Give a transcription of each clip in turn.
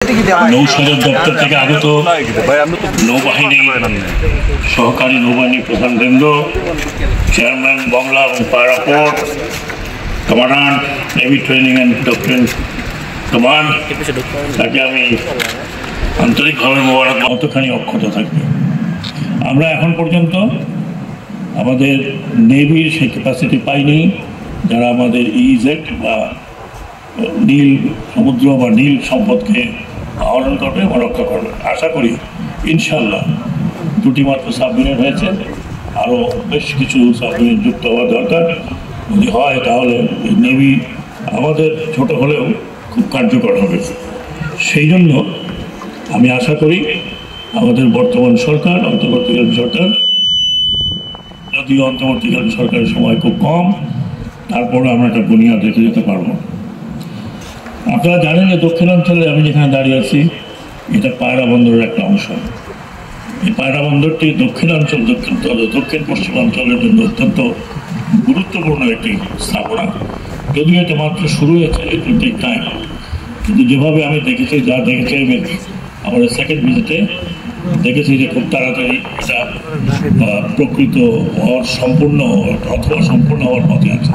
নৌসদর দপ্তর থেকে আগত নৌবাহিনী সহকারী নৌবাহিনী প্রধানবৃন্দ, চেয়ারম্যান বাংলা এবং পায়রা port, commandant navy training and doctrine command, তাকে আমি আন্তরিকভাবে মোবারক। কতখানি অক্ষত থাকবে। আমরা এখন পর্যন্ত আমাদের নেভির সেই ক্যাপাসিটি পাইনি যারা আমাদের ইজেড বা নীল সমুদ্র বা নীল সম্পদকে আহরণ করবে বা রক্ষা করবে। আশা করি ইনশাল্লাহ দুটি মাত্র সাবমেরিন হয়েছে, আরও বেশ কিছু সাবমেরিন যুক্ত হওয়া দরকার। যদি হয় তাহলে নেভি আমাদের ছোট হলেও খুব কার্যকর হবে। সেই জন্য আমি আশা করি আমাদের বর্তমান সরকার, অন্তর্বর্তীকালীন সরকার, যদিও অন্তর্বর্তীকালীন সরকারের সময় খুব কম, তারপরে আমরা একটা বুনিয়াদ রেখে যেতে পারবো। আপনারা জানেন যে দক্ষিণাঞ্চলে আমি যেখানে দাঁড়িয়ে আছি এটা পায়রা বন্দরের একটা অংশ। এই পায়রা বন্দরটি দক্ষিণাঞ্চল দক্ষিণ পশ্চিমাঞ্চলের জন্য অত্যন্ত গুরুত্বপূর্ণ একটি স্থাপনা। যদিও এটা মাত্র শুরু হয়েছে, ঠিক টাইম, কিন্তু যেভাবে আমি দেখেছি, যা দেখেছি আমাদের সেকেন্ড ভিজিটে দেখেছি যে খুব তাড়াতাড়ি এটা প্রকৃত হওয়ার সম্পূর্ণ অথবা সম্পূর্ণ হওয়ার পথে আছে।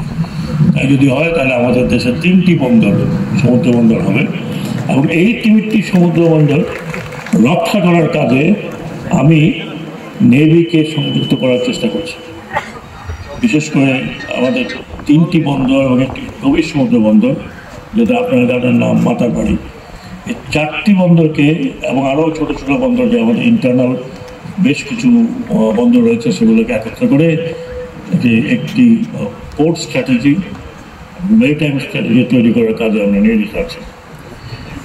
তাই যদি হয় তাহলে আমাদের দেশে 3টি বন্দর সমুদ্র বন্দর হবে এবং এই 3টি সমুদ্র বন্দর রক্ষা করার কাজে আমি নেভিকে সংযুক্ত করার চেষ্টা করছি। বিশেষ করে আমাদের 3টি বন্দর এবং একটি গভীর সমুদ্র বন্দর, যেটা আপনারা জানেন নাম মাতারবাড়ি, এই 4টি বন্দরকে এবং আরও ছোটো ছোটো বন্দর যে আমাদের ইন্টারনাল বেশ কিছু বন্দর রয়েছে সেগুলোকে একত্র করে একটি পোর্ট স্ট্র্যাটেজি, মেরিটাইম স্ট্র্যাটেজি তৈরি করার কাজে আমরা নিয়োজিত আছি।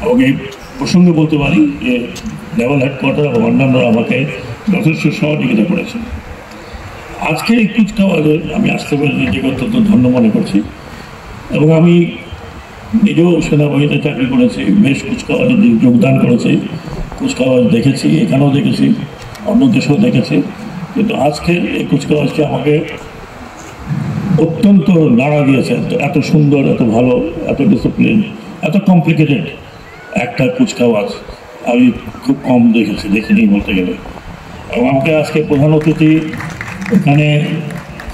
এবং এই প্রসঙ্গে বলতে পারি যে নেভাল হেডকোয়ার্টার এবং অন্যান্যরা আমাকে যথেষ্ট সহযোগিতা করেছেন। আজকের এই কুচকাওয়াজে আমি আসতে পেরে নিজেকে অত্যন্ত ধন্য মনে করছি এবং আমি নিজেও সেনাবাহিনীতে চাকরি করেছি, বেশ কুচকাওয়াজে যোগদান করেছি, কুচকাওয়াজ দেখেছি, এখানেও দেখেছি, অন্য দেশেও দেখেছি। কিন্তু আজকের এই কুচকাওয়াজটি আমাকে অত্যন্ত নাড়া দিয়েছে। এত সুন্দর, এত ভালো, এত ডিসিপ্লিন, এত কমপ্লিকেটেড একটা কুচকাওয়াজ আমি খুব কম দেখিনি বলতে গেলে। এবং আমাকে আজকে প্রধান অতিথি এখানে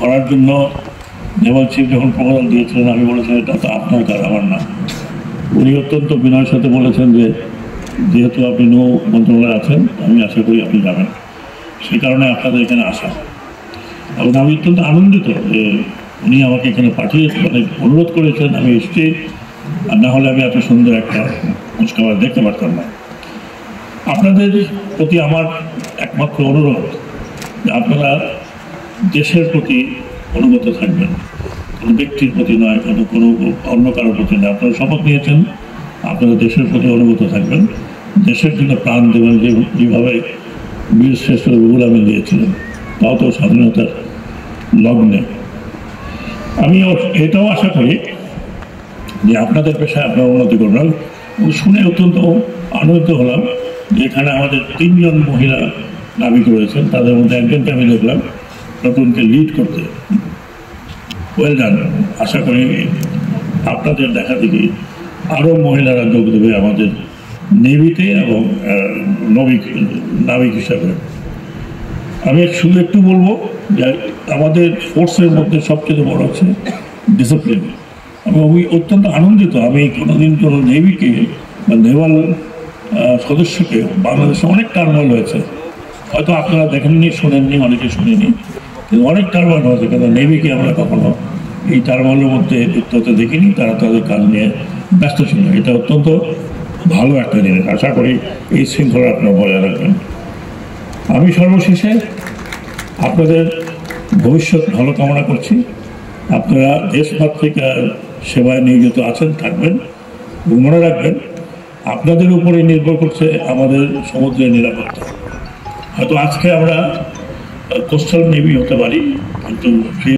করার জন্য নেভাল চিফ যখন প্রপোজাল দিয়েছিলেন, আমি বলেছিলাম এটা তো আপনার কাজ, আমার না। উনি অত্যন্ত বিনয়ের সাথে বলেছেন যে যেহেতু আপনি নৌ মন্ত্রণালয়ে আছেন, আমি আশা করি আপনি যাবেন, সেই কারণে আপনাদের এখানে আসা। এবং আমি অত্যন্ত আনন্দিত যে উনি আমাকে এখানে পাঠিয়ে মানে অনুরোধ করেছেন, আমি এসছি, আর না হলে আমি এত সুন্দর একটা কুচকাওয়াজ দেখতে পারতাম না। আপনাদের প্রতি আমার একমাত্র অনুরোধ যে আপনারা দেশের প্রতি অনুগত থাকবেন, কোনো ব্যক্তির প্রতি নয়, কোনো অন্য কারোর প্রতি নয়। আপনারা শপথ নিয়েছেন, আপনারা দেশের প্রতি অনুগত থাকবেন, দেশের জন্য প্রাণ দেবেন, যেভাবে বীর শ্রেষ্ঠ রুহুল আমিন দিয়েছিলেন, তাও তো স্বাধীনতার লগ্নে। আমি এটাও আশা করি যে আপনাদের পেশায় আপনারা উন্নতি করবেন। শুনে অত্যন্ত আনন্দিত হলাম যে এখানে আমাদের 3 জন মহিলা নাবিক রয়েছেন, তাদের মধ্যে একজনকে আমি দেখলাম নতুনকে লিড করতে। Well done. আশা করি আপনাদের দেখা দেখি আরও মহিলারা যোগ দেবে আমাদের নেভিতে এবং নাবিক হিসাবে। আমি শুধু একটু বলবো যে আমাদের ফোর্সের মধ্যে সবচেয়ে বড় হচ্ছে ডিসিপ্লিন। এবং আমি অত্যন্ত আনন্দিত, আমি কোনোদিন কোনো নেভিকে বা নেভাল সদস্যকে বাংলাদেশে অনেক টার্মাল হয়েছে, হয়তো আপনারা দেখেননি, শোনেননি, অনেকে শুনেনি, কিন্তু অনেক টার্মাল হয়েছে, কিন্তু নেভিকে আমরা কখনো এই টার্মালের মধ্যে যুক্ত হতে দেখিনি। তারা তাদের কাজ নিয়ে ব্যস্ত ছিল। এটা অত্যন্ত ভালো একটা জিনিস। আশা করি এই শৃঙ্খলা আপনারা বজায় রাখবেন। আমি সর্বশেষে আপনাদের ভবিষ্যৎ ভালো কামনা করছি। আপনারা দেশমাতৃকার সেবায় নিয়োজিত আছেন, থাকবেন। মনে রাখবেন আপনাদের উপরে নির্ভর করছে আমাদের সমুদ্রের নিরাপত্তা। হয়তো আজকে আমরা কোস্টাল নেভি হতে পারি, কিন্তু সেই